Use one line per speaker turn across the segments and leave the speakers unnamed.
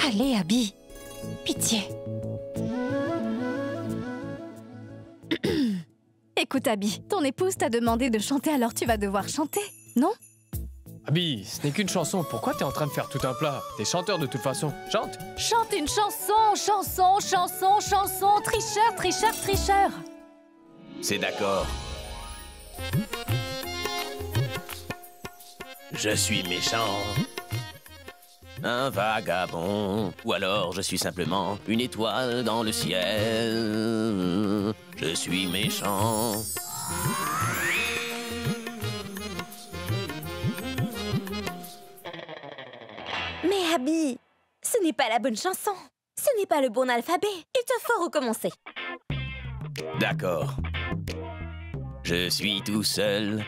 Allez, Abby. Pitié.
Écoute, Abby, ton épouse t'a demandé de chanter, alors tu vas devoir chanter, non?
Abby, ce n'est qu'une chanson. Pourquoi t'es en train de faire tout un plat? T'es chanteur de toute façon. Chante!
Chante une chanson, chanson, chanson, chanson, tricheur, tricheur, tricheur.
C'est d'accord. Je suis méchant. Un vagabond. Ou alors je suis simplement une étoile dans le ciel. Je suis méchant.
Mais Abby, ce n'est pas la bonne chanson. Ce n'est pas le bon alphabet. Il te faut recommencer.
D'accord. Je suis tout seul.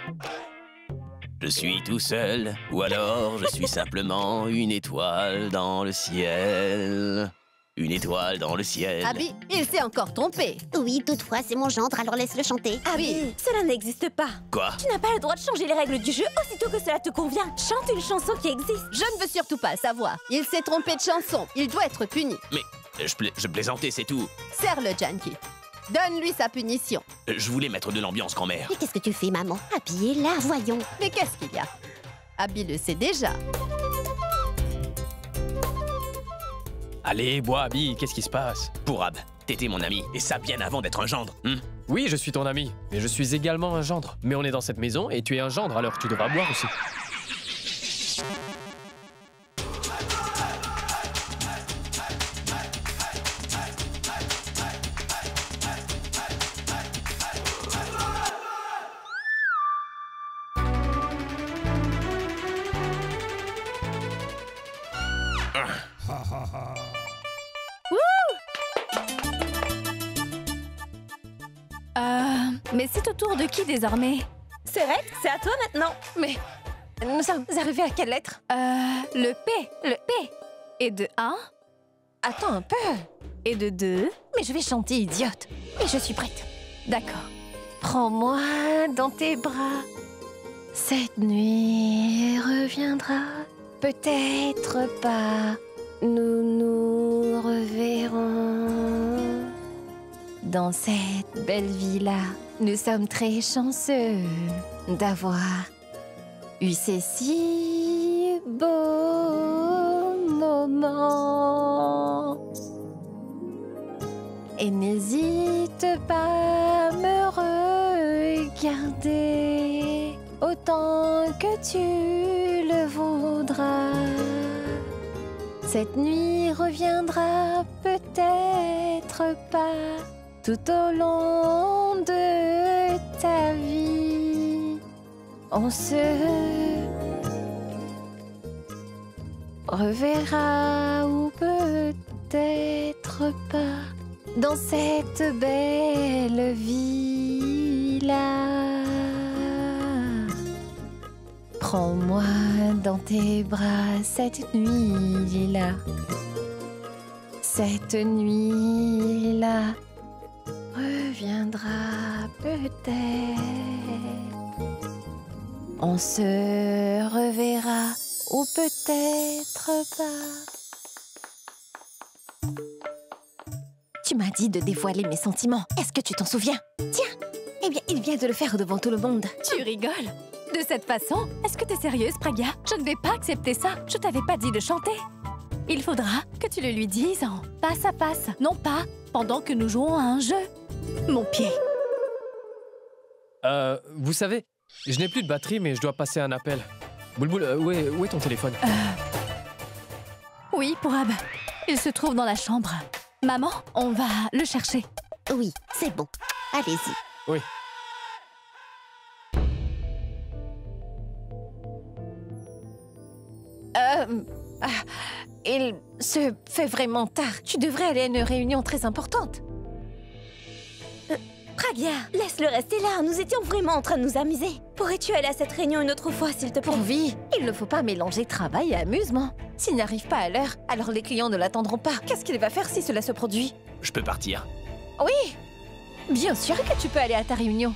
Je suis tout seul. Ou alors je suis simplement une étoile dans le ciel. Une étoile dans le ciel.
Abby, il s'est encore trompé.
Oui, toutefois, c'est mon gendre, alors laisse-le chanter.
Abby, cela n'existe pas.
Quoi?
Tu n'as pas le droit de changer les règles du jeu aussitôt que cela te convient. Chante une chanson qui existe.
Je ne veux surtout pas le savoir. Il s'est trompé de chanson. Il doit être puni.
Mais je plaisantais, c'est tout.
Serre-le, Janky. Donne-lui sa punition.
Je voulais mettre de l'ambiance, grand-mère.
Mais qu'est-ce que tu fais, maman? Habillez-la, voyons.
Mais qu'est-ce qu'il y a? Abby le sait déjà.
Allez, bois, Abby, qu'est-ce qui se passe?
Pourab, t'étais mon ami, et ça bien avant d'être un gendre.
Oui, je suis ton ami, mais je suis également un gendre. Mais on est dans cette maison et tu es un gendre, alors tu devras boire aussi.
Mais c'est au tour de qui désormais?
C'est Red, c'est à toi maintenant.
Mais nous sommes arrivés à quelle lettre?
Le P. Le P. Et de 1,
Attends un peu.
et de 2.
Mais je vais chanter, idiote. Mais je suis prête.
D'accord.
Prends-moi dans tes bras. Cette nuit reviendra. Peut-être pas. Nous nous reverrons. Dans cette belle villa, nous sommes très chanceux d'avoir eu ces si beaux moments. Et n'hésite pas à me regarder autant que tu le voudras. Cette nuit reviendra peut-être pas tout au long de ta vie. On se reverra ou peut-être pas dans cette belle villa. Prends-moi dans tes bras cette nuit-là. Cette nuit-là reviendra peut-être. On se reverra ou peut-être pas. Tu m'as dit de dévoiler mes sentiments. Est-ce que tu t'en souviens? Tiens, eh bien, il vient de le faire devant tout le monde.
Tu rigoles? De cette façon? Est-ce que t'es sérieuse, Praga? Je ne vais pas accepter ça. Je t'avais pas dit de chanter. Il faudra que tu le lui dises en face à face, non pas pendant que nous jouons à un jeu. Mon pied.
Vous savez, je n'ai plus de batterie, mais je dois passer un appel. Boulboul, où est ton téléphone?
Oui, Pourab. Il se trouve dans la chambre. Maman, on va le chercher.
Oui, c'est bon. Allez-y.
Oui.
Il se fait vraiment tard. Tu devrais aller à une réunion très importante.
Pragia, laisse-le rester là. Nous étions vraiment en train de nous amuser. Pourrais-tu aller à cette réunion une autre fois, s'il te plaît?
Pourvu, il ne faut pas mélanger travail et amusement. S'il n'arrive pas à l'heure, alors les clients ne l'attendront pas. Qu'est-ce qu'il va faire si cela se produit?
Je peux partir.
Oui, bien sûr que tu peux aller à ta réunion.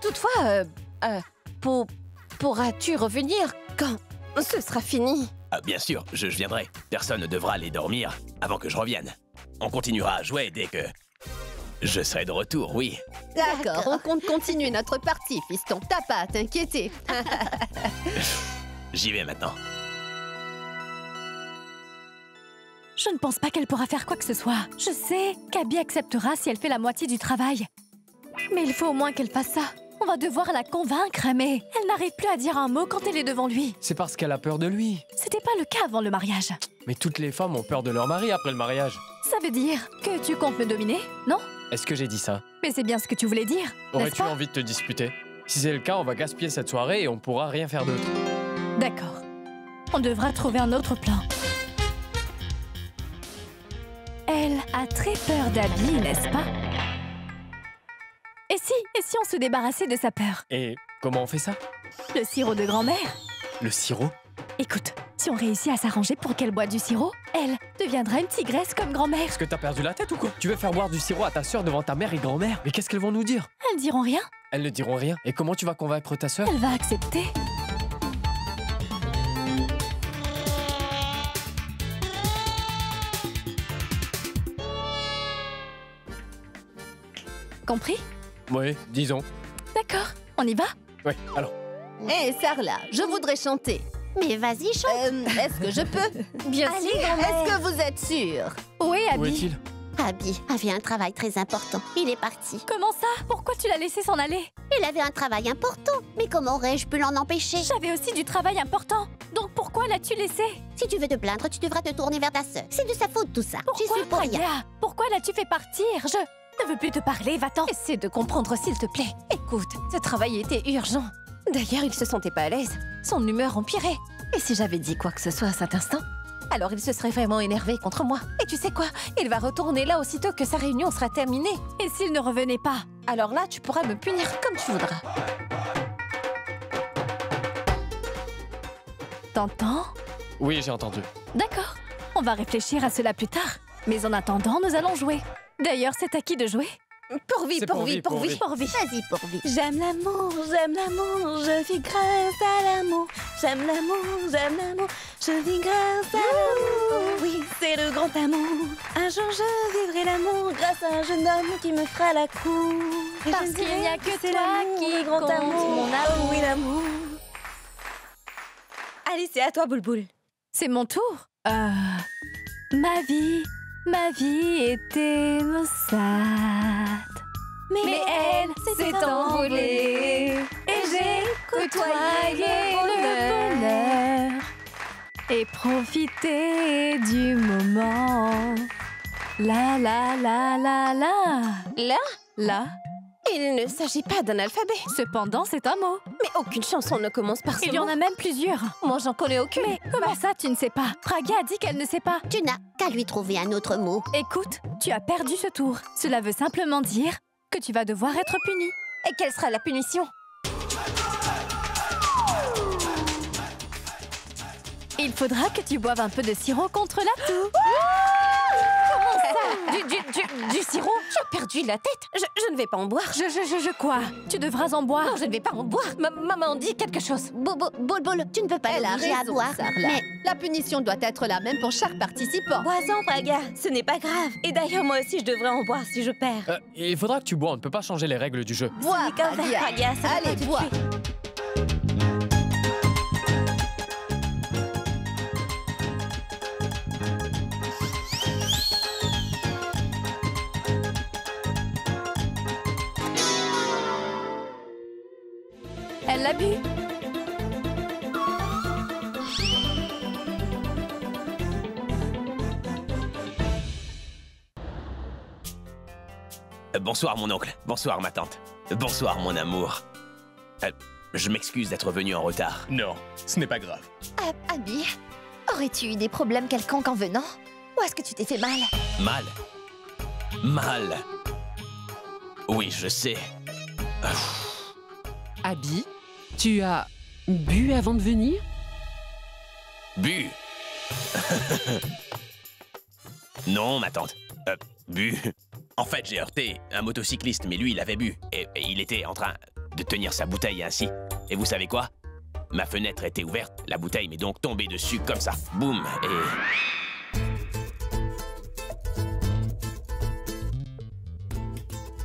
Toutefois, pourras-tu revenir ce sera fini.
Ah, bien sûr, je viendrai. Personne ne devra aller dormir avant que je revienne. On continuera à jouer dès que... je serai de retour, oui.
D'accord, on compte continuer notre partie, fiston. T'as pas à t'inquiéter.
J'y vais maintenant.
Je ne pense pas qu'elle pourra faire quoi que ce soit. Je sais qu'Abby acceptera si elle fait la moitié du travail. Mais il faut au moins qu'elle fasse ça. On va devoir la convaincre, mais elle n'arrive plus à dire un mot quand elle est devant lui.
C'est parce qu'elle a peur de lui.
C'était pas le cas avant le mariage.
Mais toutes les femmes ont peur de leur mari après le mariage.
Ça veut dire que tu comptes me dominer, non?
Est-ce que j'ai dit ça?
Mais c'est bien ce que tu voulais dire, n'est-ce
Aurais-tu
pas?
envie de te disputer? Si c'est le cas, on va gaspiller cette soirée et on pourra rien faire d'autre.
D'accord. On devra trouver un autre plan. Elle a très peur d'Abby, n'est-ce pas? Et si on se débarrassait de sa peur?
Et comment on fait ça?
Le sirop de grand-mère?
Le sirop?
Écoute, si on réussit à s'arranger pour qu'elle boive du sirop, elle deviendra une tigresse comme grand-mère.
Est-ce que t'as perdu la tête ou quoi? Tu veux faire boire du sirop à ta sœur devant ta mère et grand-mère? Mais qu'est-ce qu'elles vont nous dire?
Elles diront rien.
Elles ne diront rien. Et comment tu vas convaincre ta sœur?
Elle va accepter. Compris?
Oui, disons.
D'accord, on y va?
Oui, alors.
Hé, Sarla, je voudrais chanter.
Mais vas-y, chante.
Est-ce que je peux?
Bien
Allez,
sûr.
est-ce que vous êtes sûrs?
Oui,
Où
Abby.
est-il?
Abby avait un travail très important. Il est parti.
Comment ça? Pourquoi tu l'as laissé s'en aller?
Il avait un travail important. Mais comment aurais-je pu l'en empêcher?
J'avais aussi du travail important. Donc pourquoi l'as-tu laissé?
Si tu veux te plaindre, tu devras te tourner vers ta sœur. C'est de sa faute tout ça. J'y
Pourquoi,
suis pour rien.
Praga? Pourquoi l'as-tu fait partir? Je ne veux plus te parler, va-t'en.
Essaie de comprendre, s'il te plaît. Écoute, ce travail était urgent. D'ailleurs, il se sentait pas à l'aise. Son humeur empirait. Et si j'avais dit quoi que ce soit à cet instant, alors il se serait vraiment énervé contre moi. Et tu sais quoi? Il va retourner là aussitôt que sa réunion sera terminée.
Et s'il ne revenait pas?
Alors là, tu pourras me punir comme tu voudras.
T'entends?
Oui, j'ai entendu.
D'accord. On va réfléchir à cela plus tard. Mais en attendant, nous allons jouer. D'ailleurs, c'est à qui de jouer?
Pourvu,
C'est
pourvu,
pourvu,
pourvu.
Pourvu.
Vas-y, pourvu.
J'aime l'amour, je vis grâce à l'amour. J'aime l'amour, je vis grâce à l'amour. Oui, c'est le grand amour. Un jour je vivrai l'amour grâce à un jeune homme qui me fera la cour. Et
Parce
je
qu'il
dirai
n'y a que
c'est
toi
l'amour,
qui
le grand
compte,
amour.
mon amour.
Oh oui, l'amour. Allez, c'est à toi, Boulboul.
C'est mon tour. Ma vie était maussade. Mais elle s'est envolée et j'ai côtoyé le bonheur et profité du moment. La la la la la.
Là,
Là.
il ne s'agit pas d'un alphabet.
Cependant, c'est un mot.
Mais aucune chanson ne commence par ce
Il y en
mot.
a même plusieurs.
Moi, j'en connais aucune.
Mais comment ça, tu ne sais pas? Praga a dit qu'elle ne sait pas.
Tu n'as qu'à lui trouver un autre mot.
Écoute, tu as perdu ce tour. Cela veut simplement dire que tu vas devoir être puni.
Et quelle sera la punition?
Il faudra que tu boives un peu de sirop contre la toux.
Du sirop? Tu as perdu la tête. Je ne vais pas en boire.
Je quoi? Tu devras en boire.
Non, je ne vais pas en boire. Maman dit quelque chose.
Boulboul, tu ne peux pas
Elle a
l'obliger à
raison,
boire.
Sarla.
Mais
La punition doit être la même pour chaque participant.
Bois-en, Praga, ce n'est pas grave. Et d'ailleurs, moi aussi, je devrais en boire si je perds.
Il faudra que tu bois, on ne peut pas changer les règles du jeu.
Bois,
C'est comme ça,
Praga.
Praga, ça va pas
Allez,
tout de
bois.
suite.
Elle l'a bu.
Bonsoir mon oncle, bonsoir ma tante, bonsoir mon amour. Je m'excuse d'être venu en retard.
Non, ce n'est pas grave.
Abby, aurais-tu eu des problèmes quelconques en venant? Ou est-ce que tu t'es fait mal?
Mal. Mal. Oui, je sais.
Abby, tu as bu avant de venir?
Bu. Non, ma tante. Bu. En fait, j'ai heurté un motocycliste, mais lui, il avait bu. Et il était en train de tenir sa bouteille ainsi. Et vous savez quoi? Ma fenêtre était ouverte, la bouteille m'est donc tombée dessus comme ça. Boum, et...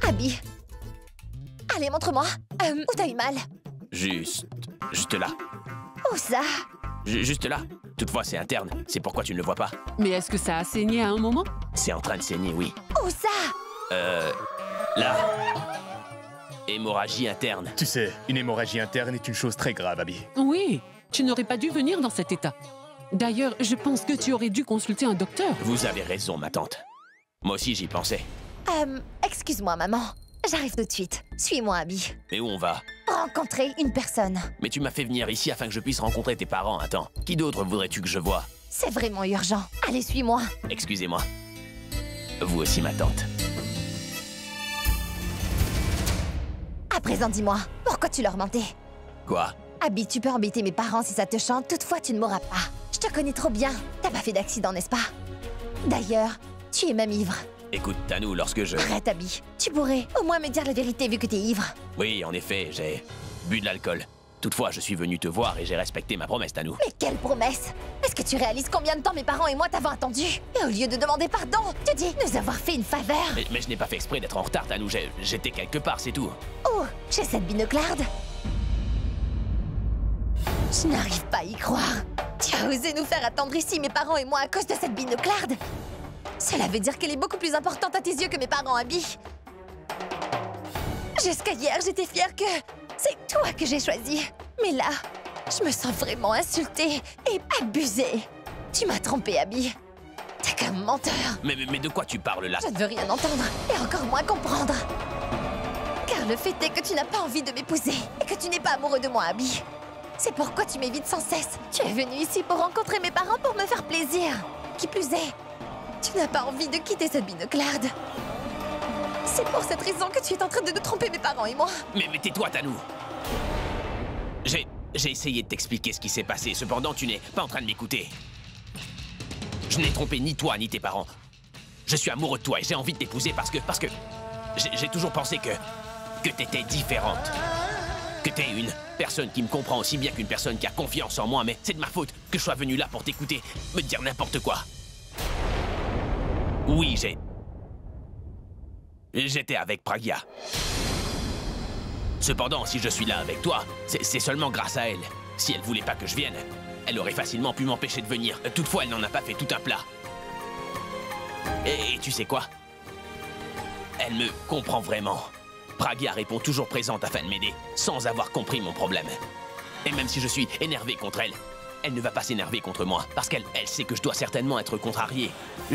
Abby. Allez, montre-moi. Où t'as eu mal?
Juste là.
Où ça?
Juste là. Toutefois, c'est interne. C'est pourquoi tu ne le vois pas.
Mais est-ce que ça a saigné à un moment?
C'est en train de saigner, oui.
Où ça?
Là. Hémorragie interne.
Tu sais, une hémorragie interne est une chose très grave, Abby.
Oui, tu n'aurais pas dû venir dans cet état. D'ailleurs, je pense que tu aurais dû consulter un docteur.
Vous avez raison, ma tante. Moi aussi, j'y pensais.
Excuse-moi, maman. J'arrive tout de suite. Suis-moi, Abby.
Mais où on va?
Rencontrer une personne.
Mais tu m'as fait venir ici afin que je puisse rencontrer tes parents. Attends, qui d'autre voudrais-tu que je voie?
C'est vraiment urgent. Allez, suis-moi.
Excusez-moi. Vous aussi, ma tante.
À présent, dis-moi, pourquoi tu leur mentais?
Quoi?
Abby, tu peux embêter mes parents si ça te chante, toutefois tu ne m'auras pas. Je te connais trop bien. T'as pas fait d'accident, n'est-ce pas? D'ailleurs, tu es même ivre.
Écoute, Tanou, lorsque je...
Arrête, Abby. Tu pourrais au moins me dire la vérité vu que t'es ivre.
Oui, en effet, j'ai bu de l'alcool. Toutefois, je suis venu te voir et j'ai respecté ma promesse, Tanou.
Mais quelle promesse! Est-ce que tu réalises combien de temps mes parents et moi t'avons attendu? Et au lieu de demander pardon, tu dis nous avoir fait une faveur.
Mais je n'ai pas fait exprès d'être en retard, Tanou. J'étais quelque part, c'est tout.
Oh, j'ai cette binoclarde. Je n'arrive pas à y croire. Tu as osé nous faire attendre ici, mes parents et moi, à cause de cette binoclarde. Cela veut dire qu'elle est beaucoup plus importante à tes yeux que mes parents, Abby. Jusqu'à hier, j'étais fière que c'est toi que j'ai choisi. Mais là, je me sens vraiment insultée et abusée. Tu m'as trompée, Abby. T'es qu'un menteur.
Mais de quoi tu parles là?
Je ne veux rien entendre, et encore moins comprendre. Car le fait est que tu n'as pas envie de m'épouser, et que tu n'es pas amoureux de moi, Abby. C'est pourquoi tu m'évites sans cesse. Tu es venu ici pour rencontrer mes parents pour me faire plaisir. Qui plus est, tu n'as pas envie de quitter cette binoclarde. C'est pour cette raison que tu es en train de tromper mes parents et moi.
Mais tais-toi, Tanou. J'ai essayé de t'expliquer ce qui s'est passé, cependant tu n'es pas en train de m'écouter. Je n'ai trompé ni toi ni tes parents. Je suis amoureux de toi et j'ai envie de t'épouser parce que j'ai toujours pensé que t'étais différente. Que t'es une personne qui me comprend aussi bien qu'une personne qui a confiance en moi, mais c'est de ma faute que je sois venu là pour t'écouter, me dire n'importe quoi. Oui, j'étais avec Pragya. Cependant, si je suis là avec toi, c'est seulement grâce à elle. Si elle voulait pas que je vienne, elle aurait facilement pu m'empêcher de venir. Toutefois, elle n'en a pas fait tout un plat. Et tu sais quoi? Elle me comprend vraiment. Pragya répond toujours présente afin de m'aider, sans avoir compris mon problème. Et même si je suis énervé contre elle, elle ne va pas s'énerver contre moi, parce qu'elle sait que je dois certainement être contrarié.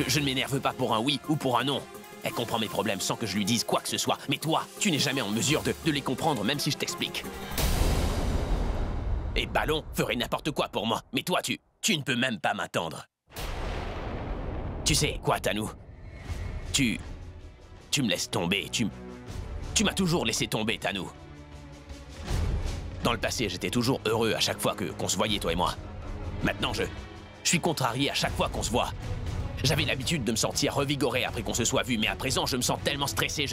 Je ne m'énerve pas pour un oui ou pour un non. Elle comprend mes problèmes sans que je lui dise quoi que ce soit. Mais toi, tu n'es jamais en mesure de les comprendre, même si je t'explique. Et Ballon ferait n'importe quoi pour moi. Mais toi, tu ne peux même pas m'attendre. Tu sais quoi, Tanou? Tu me laisses tomber. Tu m'as toujours laissé tomber, Tanou. Dans le passé, j'étais toujours heureux à chaque fois qu'on se voyait, toi et moi. Maintenant, je suis contrarié à chaque fois qu'on se voit. J'avais l'habitude de me sentir revigoré après qu'on se soit vu, mais à présent, je me sens tellement stressé,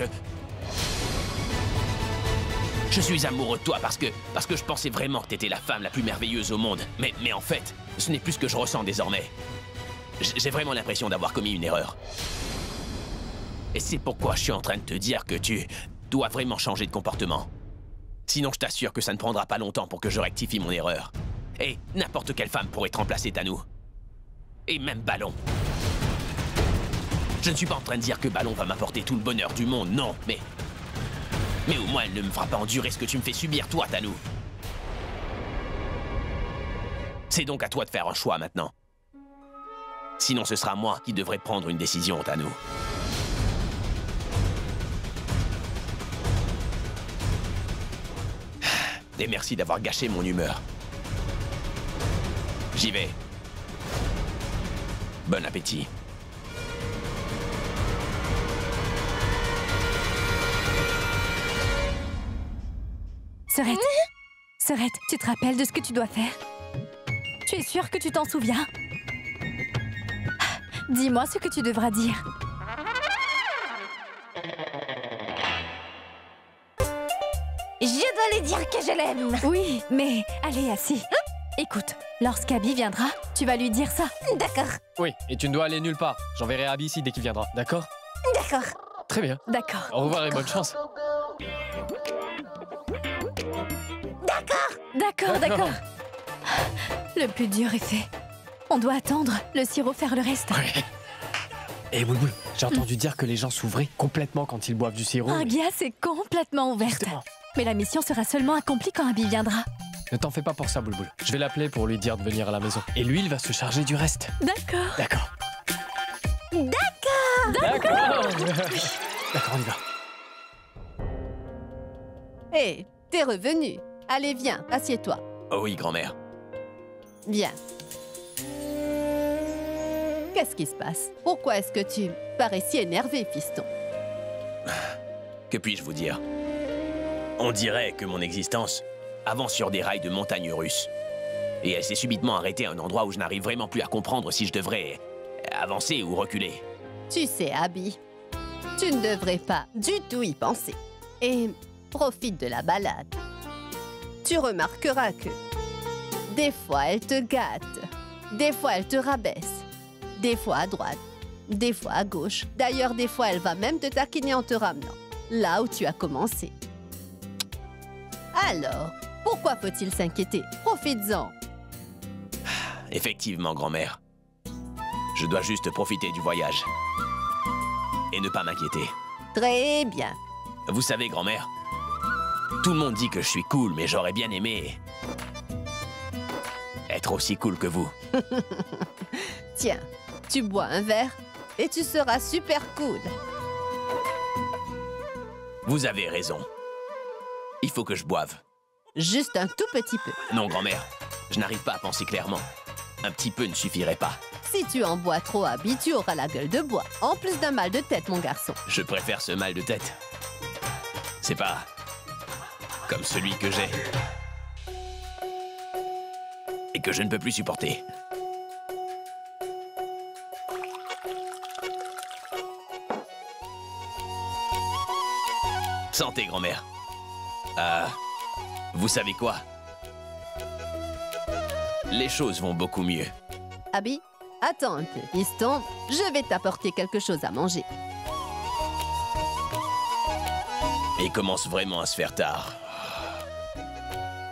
Je suis amoureux de toi parce que je pensais vraiment que t'étais la femme la plus merveilleuse au monde. Mais en fait, ce n'est plus ce que je ressens désormais. J'ai vraiment l'impression d'avoir commis une erreur. Et c'est pourquoi je suis en train de te dire que tu dois vraiment changer de comportement. Sinon, je t'assure que ça ne prendra pas longtemps pour que je rectifie mon erreur. Et n'importe quelle femme pourrait te remplacer, Tanou. Et même Ballon. Je ne suis pas en train de dire que Ballon va m'apporter tout le bonheur du monde, non, mais au moins elle ne me fera pas endurer ce que tu me fais subir, toi, Tanou. C'est donc à toi de faire un choix maintenant. Sinon, ce sera moi qui devrais prendre une décision, Tanou. Et merci d'avoir gâché mon humeur. J'y vais. Bon appétit.
Serette, Serette, tu te rappelles de ce que tu dois faire? Tu es sûre que tu t'en souviens? Dis-moi ce que tu devras dire.
Je dois lui
dire que je l'aime.
Oui, mais allez, assis. Écoute, lorsqu'Abby viendra, tu vas lui dire ça.
D'accord,
Oui, et tu ne dois aller nulle part. J'enverrai Abby ici dès qu'il viendra, d'accord?
d'accord.
Très bien.
D'accord.
Au revoir et bonne chance.
D'accord, d'accord. Le plus dur est fait. On doit attendre le sirop faire le reste.
Et Boulboul, j'ai entendu dire que les gens s'ouvraient complètement quand ils boivent du sirop.
Pragia est complètement ouverte.
Justement.
Mais la mission sera seulement accomplie quand Abby viendra.
Ne t'en fais pas pour ça, Boulboul. Je vais l'appeler pour lui dire de venir à la maison. Et lui, il va se charger du reste.
D'accord.
D'accord.
D'accord.
D'accord, on y va.
Hé, t'es revenu. Allez, viens, assieds-toi.
Oh oui, grand-mère.
Viens. Qu'est-ce qui se passe? Pourquoi est-ce que tu parais si énervé, fiston?
Que puis-je vous dire? On dirait que mon existence avance sur des rails de montagnes russes. Et elle s'est subitement arrêtée à un endroit où je n'arrive vraiment plus à comprendre si je devrais avancer ou reculer.
Tu sais, Abby, tu ne devrais pas du tout y penser. Et profite de la balade. Tu remarqueras que des fois elle te gâte, des fois elle te rabaisse, des fois à droite, des fois à gauche. D'ailleurs, des fois elle va même te taquiner en te ramenant là où tu as commencé. Alors, pourquoi faut-il s'inquiéter? Profites-en.
Effectivement, grand-mère. Je dois juste profiter du voyage. Et ne pas m'inquiéter.
Très bien.
Vous savez, grand-mère, tout le monde dit que je suis cool, mais j'aurais bien aimé être aussi cool que vous.
Tiens, tu bois un verre et tu seras super cool.
Vous avez raison. Il faut que je boive.
Juste un tout petit peu.
Non, grand-mère, je n'arrive pas à penser clairement. Un petit peu ne suffirait pas.
Si tu en bois trop, Abby, tu auras la gueule de bois. En plus d'un mal de tête, mon garçon.
Je préfère ce mal de tête. C'est pas comme celui que j'ai. Et que je ne peux plus supporter. Santé, grand-mère. Vous savez quoi? Les choses vont beaucoup mieux.
Abby, attends un peu. Piston, je vais t'apporter quelque chose à manger.
Et il commence vraiment à se faire tard.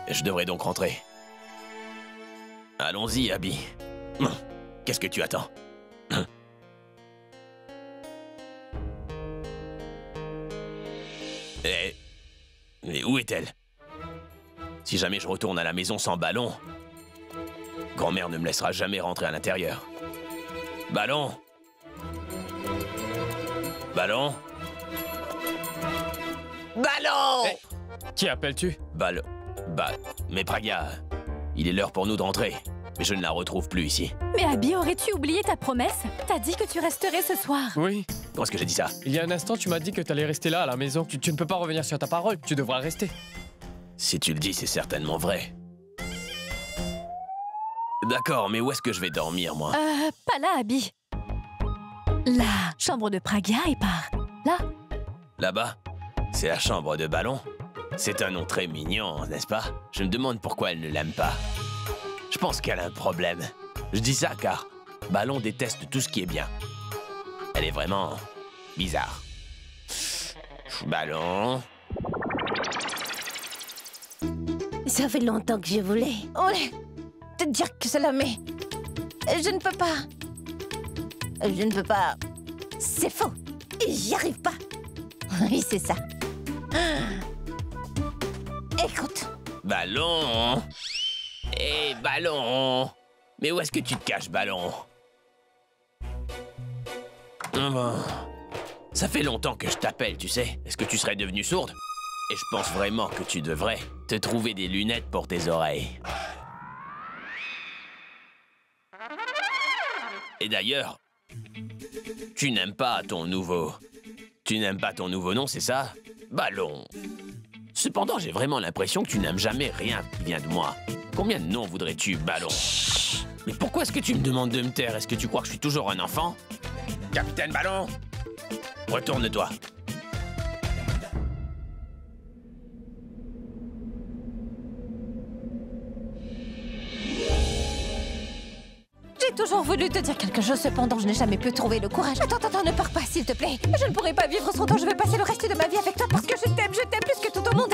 Je devrais donc rentrer. Allons-y, Abby. Qu'est-ce que tu attends? Et où est-elle? Si jamais je retourne à la maison sans ballon, grand-mère ne me laissera jamais rentrer à l'intérieur. Ballon? Ballon? Ballon!
Hey, qui appelles-tu?
Ballon. Mais Pragia, il est l'heure pour nous de rentrer. Mais je ne la retrouve plus ici.
Mais Abby, aurais-tu oublié ta promesse? T'as dit que tu resterais ce soir.
Oui.
Quand est-ce que j'ai dit ça?
Il y a un instant, tu m'as dit que t'allais rester là, à la maison. Tu ne peux pas revenir sur ta parole. Tu devras rester.
Si tu le dis, c'est certainement vrai. D'accord, mais où est-ce que je vais dormir, moi?
Pas là, Abby. La chambre de Pragia est par là.
Là-bas? C'est la chambre de Ballon? C'est un nom très mignon, n'est-ce pas? Je me demande pourquoi elle ne l'aime pas. Je pense qu'elle a un problème. Je dis ça car Ballon déteste tout ce qui est bien. Elle est vraiment bizarre. Ballon...
Ça fait longtemps que je voulais. Ouais, te dire que cela mais... Je ne peux pas. Je ne peux pas. C'est faux. J'y arrive pas. Oui, c'est ça. Écoute.
Ballon! Hé, Ballon! Mais où est-ce que tu te caches, Ballon? Ça fait longtemps que je t'appelle, tu sais. Est-ce que tu serais devenue sourde? Et je pense vraiment que tu devrais te trouver des lunettes pour tes oreilles. Et d'ailleurs, tu n'aimes pas ton nouveau... Tu n'aimes pas ton nouveau nom, c'est ça? Ballon. Cependant, j'ai vraiment l'impression que tu n'aimes jamais rien qui vient de moi. Combien de noms voudrais-tu, Ballon? Mais pourquoi est-ce que tu me demandes de me taire? Est-ce que tu crois que je suis toujours un enfant? Capitaine Ballon! Retourne-toi.
toujours voulu te dire quelque chose, cependant je n'ai jamais pu trouver le courage. Attends, ne pars pas, s'il te plaît. Je ne pourrai pas vivre sans toi, je vais passer le reste de ma vie avec toi parce que je t'aime plus que tout au monde.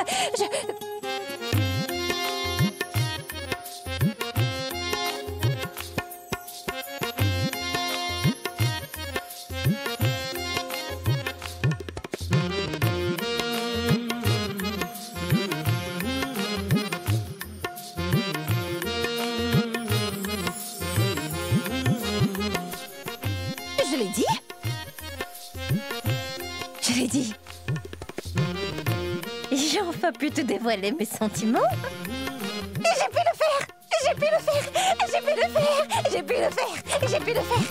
Je l'ai dit. J'ai enfin pu te dévoiler mes sentiments. J'ai pu le faire. J'ai pu le faire. J'ai pu le faire. J'ai pu le faire. J'ai pu le faire.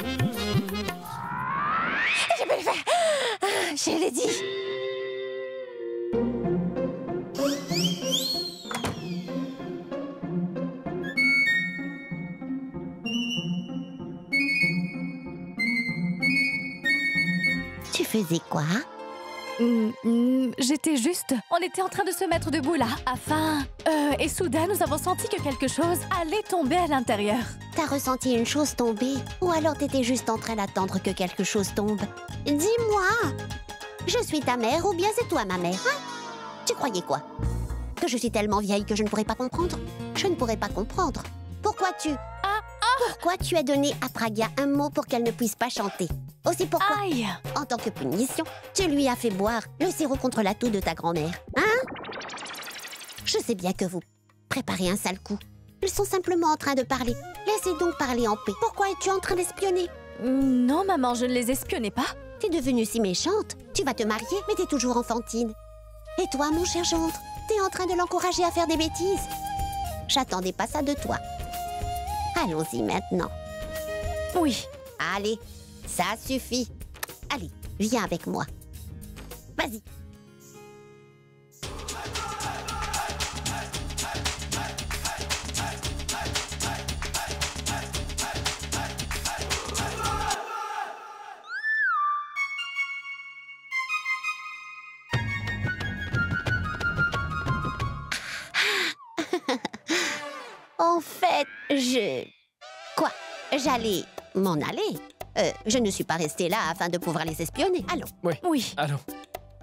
J'ai pu le faire. Je l'ai dit.
Tu faisais quoi?
J'étais juste... On était en train de se mettre debout là, afin... et soudain, nous avons senti que quelque chose allait tomber à l'intérieur.
T'as ressenti une chose tomber? Ou alors t'étais juste en train d'attendre que quelque chose tombe? Dis-moi! Je suis ta mère ou bien c'est toi ma mère, hein? Tu croyais quoi? Que je suis tellement vieille que je ne pourrais pas comprendre? Je ne pourrais pas comprendre. Pourquoi tu as donné à Pragya un mot pour qu'elle ne puisse pas chanter? Aussi pourquoi,
Aïe!
En tant que punition, tu lui as fait boire le sirop contre la toux de ta grand-mère, hein? Je sais bien que vous préparez un sale coup. Ils sont simplement en train de parler. Laissez donc parler en paix. Pourquoi es-tu en train d'espionner?
Non, maman, je ne les espionnais pas.
T'es devenue si méchante. Tu vas te marier, mais t'es toujours enfantine. Et toi, mon cher gendre, t'es en train de l'encourager à faire des bêtises. J'attendais pas ça de toi. Allons-y maintenant.
Oui.
Allez, ça suffit. Allez, viens avec moi. Vas-y. En fait, Quoi? J'allais m'en aller. Je ne suis pas restée là afin de pouvoir les espionner. Allons.
Oui.
Allons.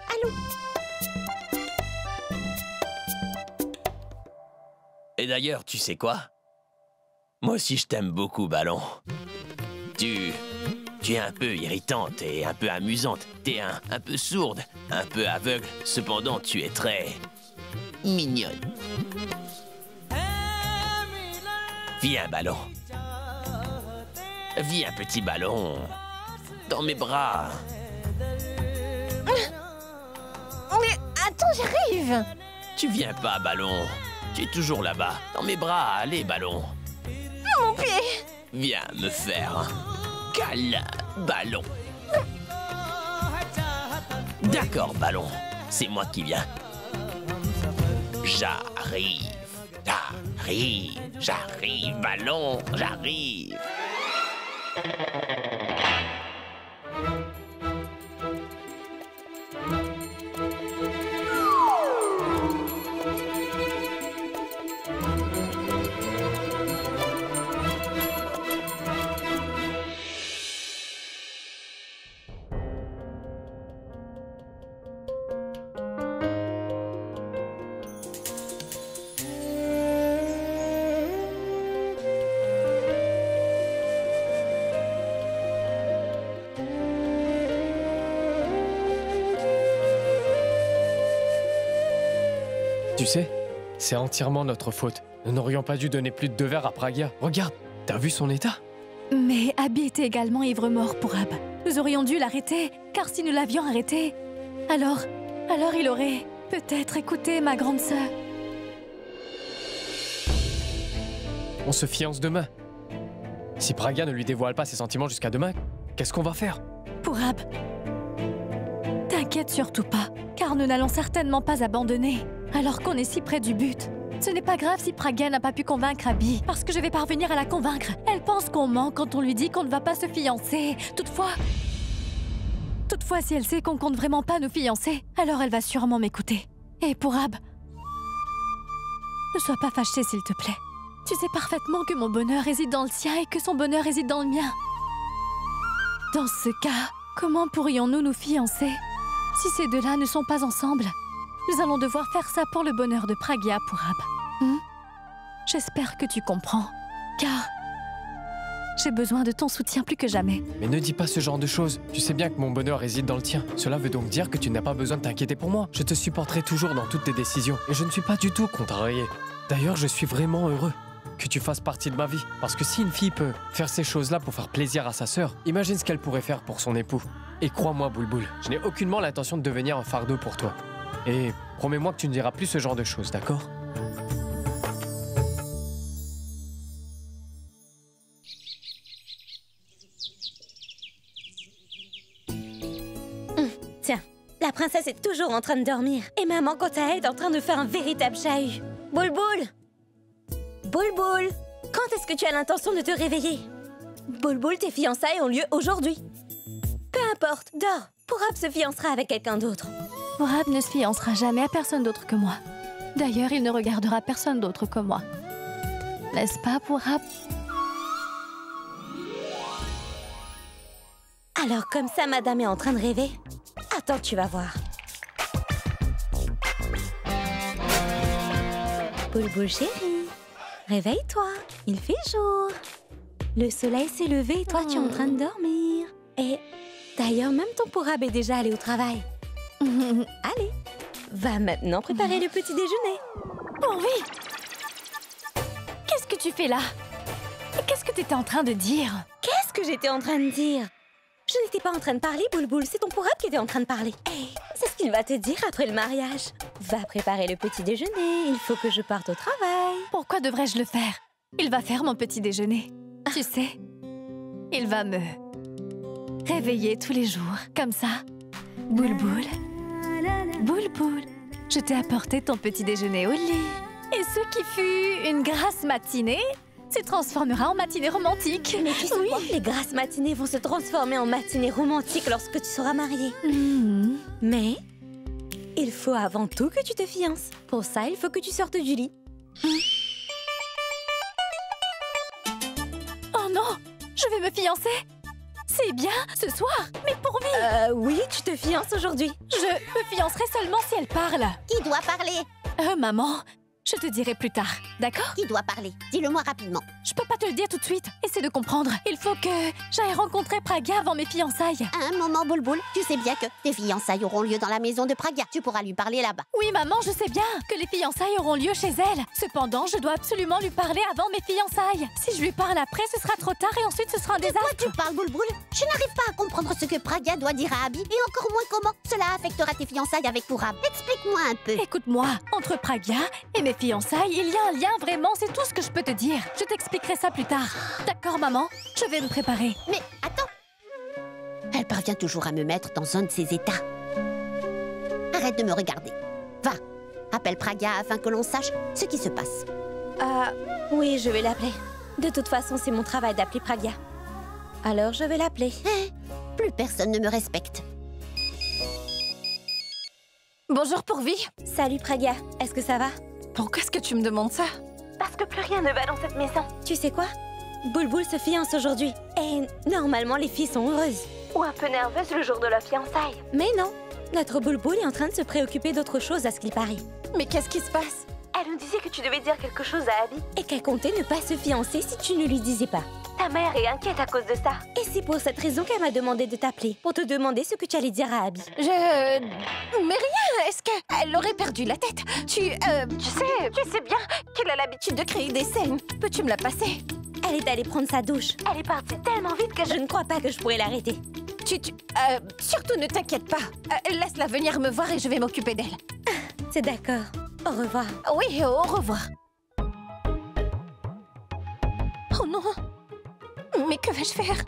Allons.
Et d'ailleurs, tu sais quoi? Moi aussi, je t'aime beaucoup, Ballon. Tu es un peu irritante et un peu amusante. T'es un peu sourde, un peu aveugle. Cependant, tu es très mignonne. Viens, Ballon. Viens, petit ballon. Dans mes bras.
Mais attends, j'arrive.
Tu viens pas, Ballon. Tu es toujours là-bas. Dans mes bras. Allez, Ballon.
Mon pied.
Viens me faire un câlin, Ballon. D'accord, Ballon. C'est moi qui viens. J'arrive. J'arrive, Ballon. J'arrive.
Tu sais, c'est entièrement notre faute. Nous n'aurions pas dû donner plus de 2 verres à Pragya. Regarde, t'as vu son état?
Mais Abby était également ivre-mort pour Ab. Nous aurions dû l'arrêter, car si nous l'avions arrêté, alors il aurait peut-être écouté ma grande sœur.
On se fiance demain. Si Pragya ne lui dévoile pas ses sentiments jusqu'à demain, qu'est-ce qu'on va faire?
Pour Ab, t'inquiète surtout pas, car nous n'allons certainement pas abandonner, alors qu'on est si près du but. Ce n'est pas grave si Pragya n'a pas pu convaincre Abby, parce que je vais parvenir à la convaincre. Elle pense qu'on ment quand on lui dit qu'on ne va pas se fiancer. Toutefois, si elle sait qu'on compte vraiment pas nous fiancer, alors elle va sûrement m'écouter. Et pour Ab, ne sois pas fâché s'il te plaît. Tu sais parfaitement que mon bonheur réside dans le tien et que son bonheur réside dans le mien. Dans ce cas, comment pourrions-nous nous fiancer si ces deux-là ne sont pas ensemble? Nous allons devoir faire ça pour le bonheur de Pragya, Purab. J'espère que tu comprends, car j'ai besoin de ton soutien plus que jamais.
Mais ne dis pas ce genre de choses. Tu sais bien que mon bonheur réside dans le tien. Cela veut donc dire que tu n'as pas besoin de t'inquiéter pour moi. Je te supporterai toujours dans toutes tes décisions. Et je ne suis pas du tout contrarié. D'ailleurs, je suis vraiment heureux que tu fasses partie de ma vie. Parce que si une fille peut faire ces choses-là pour faire plaisir à sa sœur, imagine ce qu'elle pourrait faire pour son époux. Et crois-moi, Bulbul, je n'ai aucunement l'intention de devenir un fardeau pour toi. Et promets-moi que tu ne diras plus ce genre de choses, d'accord ?
Tiens, la princesse est toujours en train de dormir. Et maman, quant à elle, est en train de faire un véritable chahut. Bulbul! Bulbul! Quand est-ce que tu as l'intention de te réveiller? Bulbul, tes fiançailles ont lieu aujourd'hui. Peu importe, dors. Purab se fiancera avec quelqu'un d'autre.
Purab ne se fiancera jamais à personne d'autre que moi. D'ailleurs, il ne regardera personne d'autre que moi. N'est-ce pas, Purab?
Alors, comme ça, madame est en train de rêver? Attends, tu vas voir. Bulbul chérie, réveille-toi, il fait jour. Le soleil s'est levé et toi, tu es en train de dormir. Et d'ailleurs, même ton Purab est déjà allé au travail. Allez, va maintenant préparer le petit déjeuner.
Oh oui! Qu'est-ce que tu fais là? Qu'est-ce que tu étais en train de dire?
Qu'est-ce que j'étais en train de dire? Je n'étais pas en train de parler, Bulbul, c'est ton Purab qui était en train de parler. Hey, c'est ce qu'il va te dire après le mariage. Va préparer le petit déjeuner, il faut que je parte au travail.
Pourquoi devrais-je le faire? Il va faire mon petit déjeuner. Tu sais, il va me réveiller tous les jours, comme ça. Bulbul, Bulbul, je t'ai apporté ton petit déjeuner au lit. Et ce qui fut une grasse matinée se transformera en matinée romantique.
Mais tu sais quoi? Les grasses matinées vont se transformer en matinées romantiques lorsque tu seras mariée. Mais il faut avant tout que tu te fiances. Pour ça, il faut que tu sortes du lit.
Oh non! Je vais me fiancer! C'est bien, ce soir, mais pour vie!
Oui, tu te fiances aujourd'hui.
Je me fiancerai seulement si elle parle.
Qui doit parler?
Maman, je te dirai plus tard, d'accord?
Qui doit parler? Dis-le-moi rapidement.
Je peux pas te le dire tout de suite. Essaie de comprendre. Il faut que j'aille rencontrer Pragya avant mes fiançailles.
Un moment, Bulbul. Tu sais bien que tes fiançailles auront lieu dans la maison de Pragya. Tu pourras lui parler là-bas.
Oui, maman, je sais bien que les fiançailles auront lieu chez elle. Cependant, je dois absolument lui parler avant mes fiançailles. Si je lui parle après, ce sera trop tard et ensuite ce sera un désastre.
De quoi tu parles, Bulbul? Je n'arrive pas à comprendre ce que Pragya doit dire à Abby et encore moins comment cela affectera tes fiançailles avec Purab. Explique-moi un peu.
Écoute-moi, entre Pragya et mes fiançailles, il y a un lien vraiment, c'est tout ce que je peux te dire. Je t'expliquerai ça plus tard. D'accord, maman? Je vais me préparer.
Mais attends! Elle parvient toujours à me mettre dans un de ses états. Arrête de me regarder. Va, appelle Pragya afin que l'on sache ce qui se passe.
Oui, je vais l'appeler. De toute façon, c'est mon travail d'appeler Pragya. Alors, je vais l'appeler.
Plus personne ne me respecte.
Bonjour Pourvi.
Salut Pragya, est-ce que ça va?
Pourquoi est-ce que tu me demandes ça?
Parce que plus rien ne va dans cette maison. Tu sais quoi? Bulbul se fiance aujourd'hui. Et normalement, les filles sont heureuses. Ou un peu nerveuses le jour de la fiançailles. Mais non, notre Bulbul est en train de se préoccuper d'autre chose à ce qu'il paraît.
Mais qu'est-ce qui se passe?
Elle nous disait que tu devais dire quelque chose à Abby. Et qu'elle comptait ne pas se fiancer si tu ne lui disais pas. Ta mère est inquiète à cause de ça. Et c'est pour cette raison qu'elle m'a demandé de t'appeler. Pour te demander ce que tu allais dire à Abby.
Mais rien. Est-ce qu'elle aurait perdu la tête? Tu sais bien qu'elle a l'habitude de créer des scènes. Peux-tu me la passer?
Elle est allée prendre sa douche. Elle est partie tellement vite que je ne crois pas que je pourrais l'arrêter.
Surtout ne t'inquiète pas. Laisse-la venir me voir et je vais m'occuper d'elle.
C'est d'accord. Au revoir.
Oui, au revoir. Oh non! Mais que vais-je faire?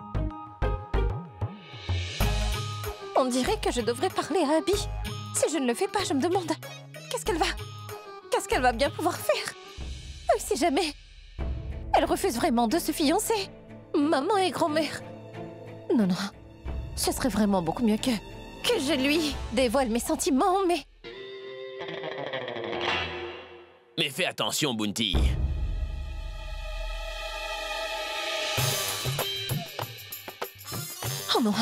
On dirait que je devrais parler à Abby. Si je ne le fais pas, je me demande qu'est-ce qu'elle va bien pouvoir faire? Si jamais elle refuse vraiment de se fiancer, maman et grand-mère. Non, ce serait vraiment beaucoup mieux que je lui dévoile mes sentiments, mais...
Mais fais attention, Bounty.
non.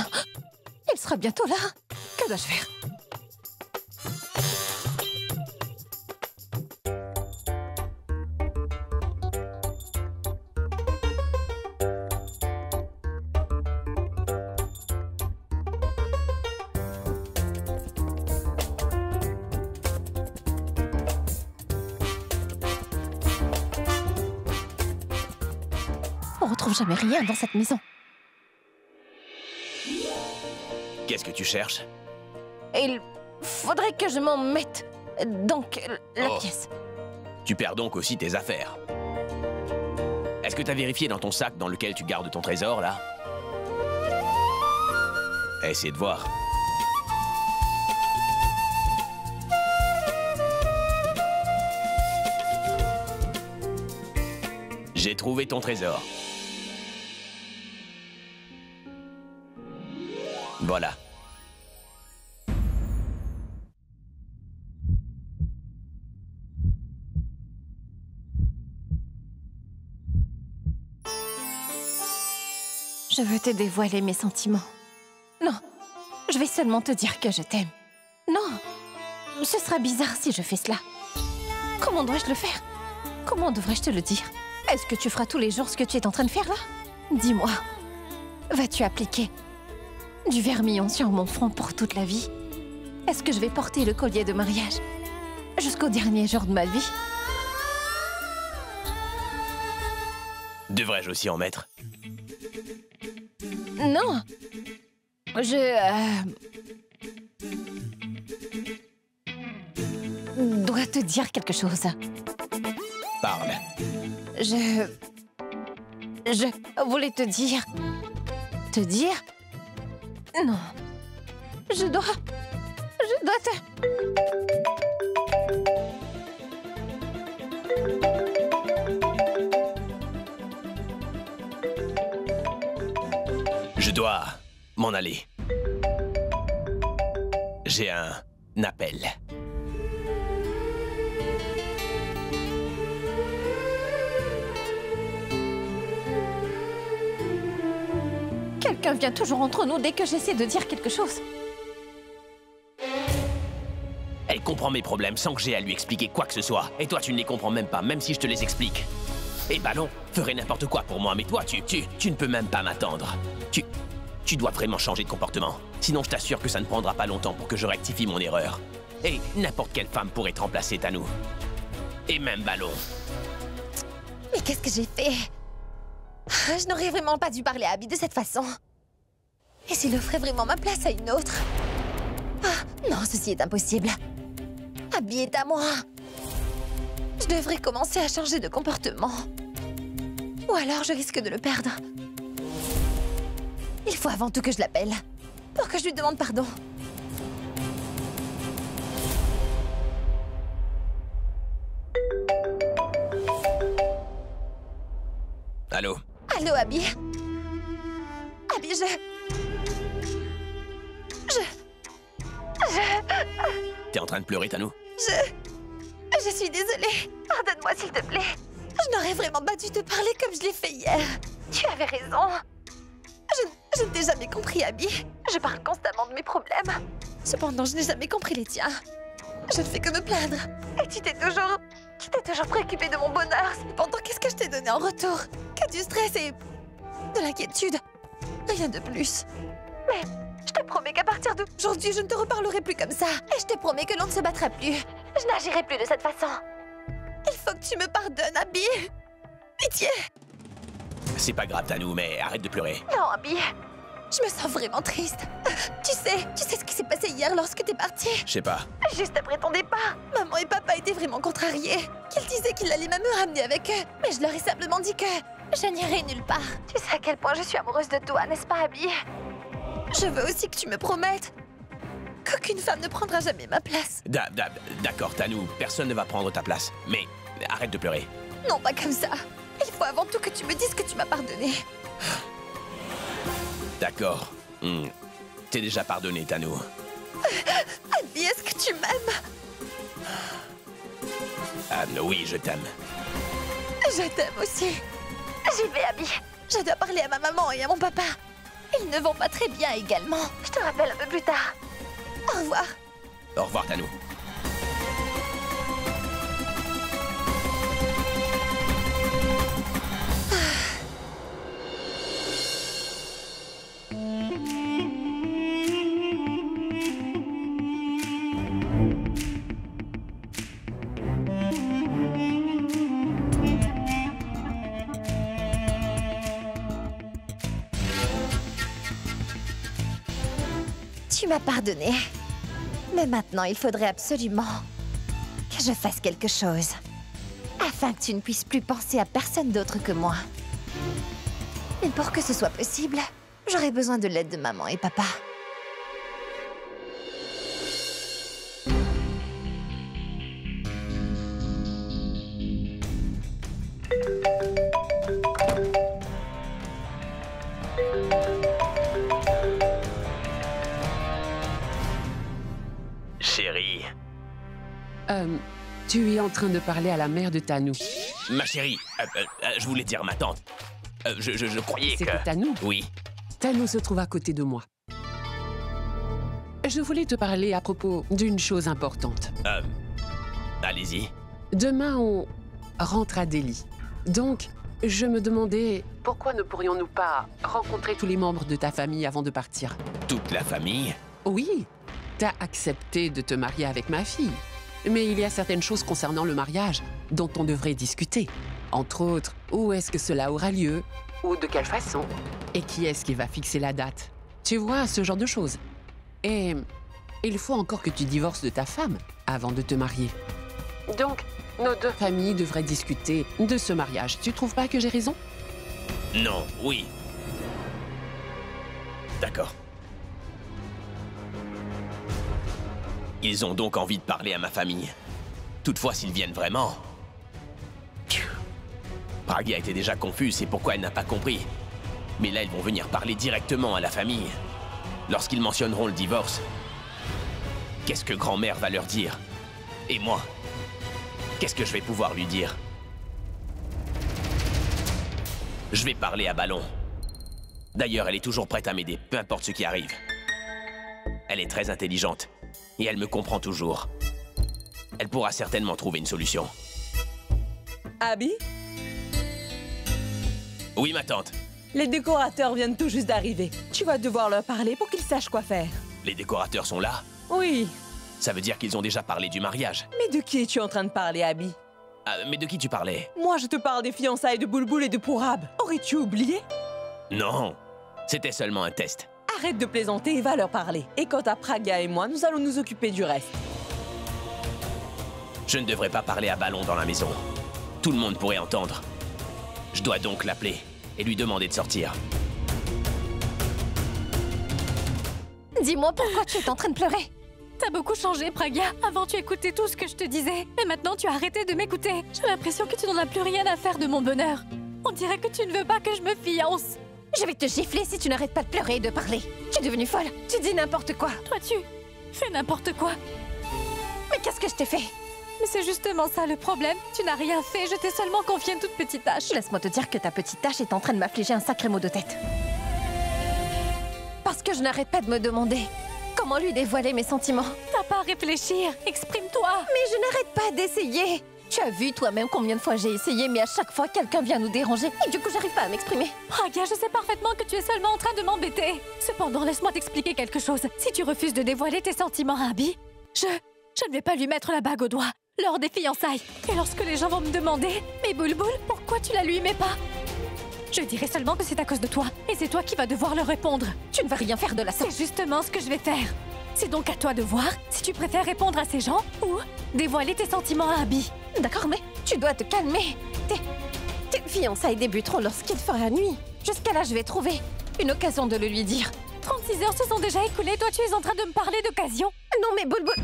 Il sera bientôt là. Que dois-je faire? On retrouve jamais rien dans cette maison.
Qu'est-ce que tu cherches?
Il faudrait que je m'en mette dans la
Oh.
pièce.
Tu perds donc aussi tes affaires. Est-ce que t'as vérifié dans ton sac dans lequel tu gardes ton trésor, là? Essaie de voir. J'ai trouvé ton trésor. Voilà.
Je veux te dévoiler mes sentiments. Non, je vais seulement te dire que je t'aime. Non, ce sera bizarre si je fais cela. Comment dois-je le faire? Comment devrais-je te le dire? Est-ce que tu feras tous les jours ce que tu es en train de faire là? Dis-moi, vas-tu appliquer du vermillon sur mon front pour toute la vie? Est-ce que je vais porter le collier de mariage jusqu'au dernier jour de ma vie?
Devrais-je aussi en mettre?
Non, je dois te dire quelque chose.
Parle.
Je voulais te dire... Te dire? Non. Je dois te...
Je dois m'en aller. J'ai un appel.
Quelqu'un vient toujours entre nous dès que j'essaie de dire quelque chose.
Elle comprend mes problèmes sans que j'aie à lui expliquer quoi que ce soit. Et toi, tu ne les comprends même pas, même si je te les explique. Et Ballon ferait n'importe quoi pour moi, mais toi, tu ne peux même pas m'attendre. Tu dois vraiment changer de comportement. Sinon, je t'assure que ça ne prendra pas longtemps pour que je rectifie mon erreur. Et n'importe quelle femme pourrait te remplacer, Tanou. Et même Ballon.
Mais qu'est-ce que j'ai fait? Je n'aurais vraiment pas dû parler à Abby de cette façon. Et s'il offrait vraiment ma place à une autre? Ah, non, ceci est impossible. Abby est à moi. Je devrais commencer à changer de comportement. Ou alors je risque de le perdre. Il faut avant tout que je l'appelle, pour que je lui demande pardon.
Allô?
Allô, Abby? Abby,
T'es en train de pleurer, Tanou?
Je suis désolée. Pardonne-moi, s'il te plaît. Je n'aurais vraiment pas dû te parler comme je l'ai fait hier. Tu avais raison. Je ne t'ai jamais compris, Abby. Je parle constamment de mes problèmes. Cependant, je n'ai jamais compris les tiens. Je ne fais que me plaindre. Et tu t'es toujours préoccupée de mon bonheur. Cependant, qu'est-ce que je t'ai donné en retour? Que du stress et de l'inquiétude. Rien de plus. Mais je te promets qu'à partir d'aujourd'hui, je ne te reparlerai plus comme ça. Et je te promets que l'on ne se battra plus. Je n'agirai plus de cette façon. Il faut que tu me pardonnes, Abby. Pitié.
C'est pas grave, Tanou, mais arrête de pleurer.
Non, Abby. Je me sens vraiment triste. Tu sais ce qui s'est passé hier lorsque t'es partie?
Je sais pas.
Juste après ton départ, maman et papa étaient vraiment contrariés. Qu'ils disaient qu'il allait même me ramener avec eux. Mais je leur ai simplement dit que je n'irai nulle part. Tu sais à quel point je suis amoureuse de toi, n'est-ce pas, Abby? Je veux aussi que tu me promettes qu'aucune femme ne prendra jamais ma place.
D'accord, Tanou, personne ne va prendre ta place. Mais arrête de pleurer.
Non, pas comme ça. Il faut avant tout que tu me dises que tu m'as pardonné.
D'accord. T'es déjà pardonné, Tanou.
Abby, est-ce que tu m'aimes?
Ah, oui, je t'aime.
Je t'aime aussi. J'y vais, Abby. Je dois parler à ma maman et à mon papa. Ils ne vont pas très bien également. Je te rappelle un peu plus tard. Au revoir.
Au revoir, Tanou.
Tu m'as pardonné. Mais maintenant, il faudrait absolument que je fasse quelque chose. Afin que tu ne puisses plus penser à personne d'autre que moi. Mais pour que ce soit possible, j'aurai besoin de l'aide de maman et papa.
Chérie.
Tu es en train de parler à la mère de Tanou.
Ma chérie, je voulais dire ma tante. Je croyais que...
C'était Tanou?
Oui.
Tanou se trouve à côté de moi. Je voulais te parler à propos d'une chose importante.
Allez-y.
Demain, on rentre à Delhi. Donc, je me demandais pourquoi ne pourrions-nous pas rencontrer tous les membres de ta famille avant de partir?
Toute la famille?
Oui, t'as accepté de te marier avec ma fille. Mais il y a certaines choses concernant le mariage dont on devrait discuter. Entre autres, où est-ce que cela aura lieu? Ou de quelle façon? Et qui est-ce qui va fixer la date? Tu vois, ce genre de choses. Et il faut encore que tu divorces de ta femme avant de te marier. Donc, nos deux familles devraient discuter de ce mariage. Tu trouves pas que j'ai raison?
Non, oui. D'accord. Ils ont donc envie de parler à ma famille. Toutefois, s'ils viennent vraiment... Pragya était déjà confuse, c'est pourquoi elle n'a pas compris. Mais là, ils vont venir parler directement à la famille. Lorsqu'ils mentionneront le divorce, qu'est-ce que grand-mère va leur dire? Et moi, qu'est-ce que je vais pouvoir lui dire? Je vais parler à Ballon. D'ailleurs, elle est toujours prête à m'aider, peu importe ce qui arrive. Elle est très intelligente, et elle me comprend toujours. Elle pourra certainement trouver une solution.
Abby,
Oui, ma tante.
les décorateurs viennent tout juste d'arriver. Tu vas devoir leur parler pour qu'ils sachent quoi faire.
Les décorateurs sont là?
Oui,
Ça veut dire qu'ils ont déjà parlé du mariage.
mais de qui es-tu en train de parler, Abby?
Ah, mais de qui tu parlais?
Moi, je te parle des fiançailles de Boulboul et de Pourab. Aurais-tu oublié?
Non, c'était seulement un test.
Arrête de plaisanter et va leur parler. Et quant à Pragya et moi, nous allons nous occuper du reste.
Je ne devrais pas parler à Ballon dans la maison. Tout le monde pourrait entendre. Je dois donc l'appeler et lui demander de sortir.
Dis-moi pourquoi tu es en train de pleurer.
T'as beaucoup changé, Pragya. Avant, tu écoutais tout ce que je te disais. Mais maintenant, tu as arrêté de m'écouter. J'ai l'impression que tu n'en as plus rien à faire de mon bonheur. On dirait que tu ne veux pas que je me fiance.
Je vais te gifler si tu n'arrêtes pas de pleurer et de parler. Tu es devenue folle. Tu dis n'importe quoi.
Toi, tu fais n'importe quoi.
Mais qu'est-ce que je t'ai fait?
Mais c'est justement ça le problème. Tu n'as rien fait. Je t'ai seulement confié une toute petite tâche.
Laisse-moi te dire que ta petite tâche est en train de m'affliger un sacré mot de tête. Parce que je n'arrête pas de me demander comment lui dévoiler mes sentiments.
T'as pas à réfléchir. Exprime-toi.
Mais je n'arrête pas d'essayer. Tu as vu toi-même combien de fois j'ai essayé, mais à chaque fois, quelqu'un vient nous déranger. Et du coup, j'arrive pas à m'exprimer.
Pragya, je sais parfaitement que tu es seulement en train de m'embêter. Cependant, laisse-moi t'expliquer quelque chose. Si tu refuses de dévoiler tes sentiments à Abby, je ne vais pas lui mettre la bague au doigt lors des fiançailles. Et lorsque les gens vont me demander « Mais Boulboul, pourquoi tu la lui mets pas ?» Je dirai seulement que c'est à cause de toi. Et c'est toi qui vas devoir leur répondre.
Tu ne vas rien faire de la sorte.
C'est justement ce que je vais faire. C'est donc à toi de voir si tu préfères répondre à ces gens ou dévoiler tes sentiments à Abby.
D'accord, mais tu dois te calmer. Tes fiançailles débuteront lorsqu'il fera nuit. Jusqu'à là, je vais trouver une occasion de le lui dire.
36 heures se sont déjà écoulées. Toi, tu es en train de me parler d'occasion.
Non, mais Boulboul...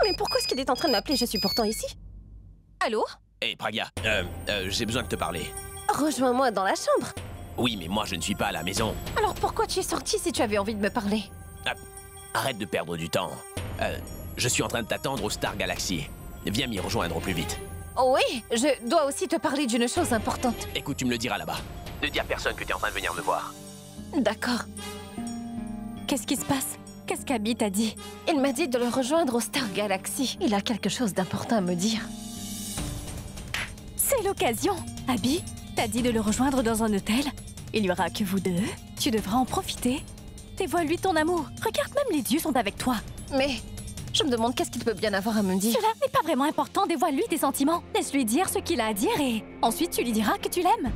Mais pourquoi est-ce qu'il est en train de m'appeler? Je suis pourtant ici. Allô?
Hé, Pragya, j'ai besoin de te parler.
Rejoins-moi dans la chambre.
Oui, mais moi, je ne suis pas à la maison.
Alors pourquoi tu es sorti si tu avais envie de me parler?
Ah, arrête de perdre du temps. Je suis en train de t'attendre au Star Galaxy. Viens m'y rejoindre au plus vite.
Oui, je dois aussi te parler d'une chose importante.
Écoute, tu me le diras là-bas. Ne dis à personne que tu es en train de venir me voir.
D'accord.
Qu'est-ce qui se passe? Qu'est-ce qu'Abby t'a dit?
Il m'a dit de le rejoindre au Star Galaxy. Il a quelque chose d'important à me dire.
C'est l'occasion. Abby, t'as dit de le rejoindre dans un hôtel. Il y aura que vous deux. Tu devras en profiter. Dévoile-lui ton amour. Regarde, même les dieux sont avec toi.
Mais je me demande qu'est-ce qu'il peut bien avoir à me dire.
Cela n'est pas vraiment important. Dévoile-lui tes sentiments. Laisse-lui dire ce qu'il a à dire et ensuite tu lui diras que tu l'aimes.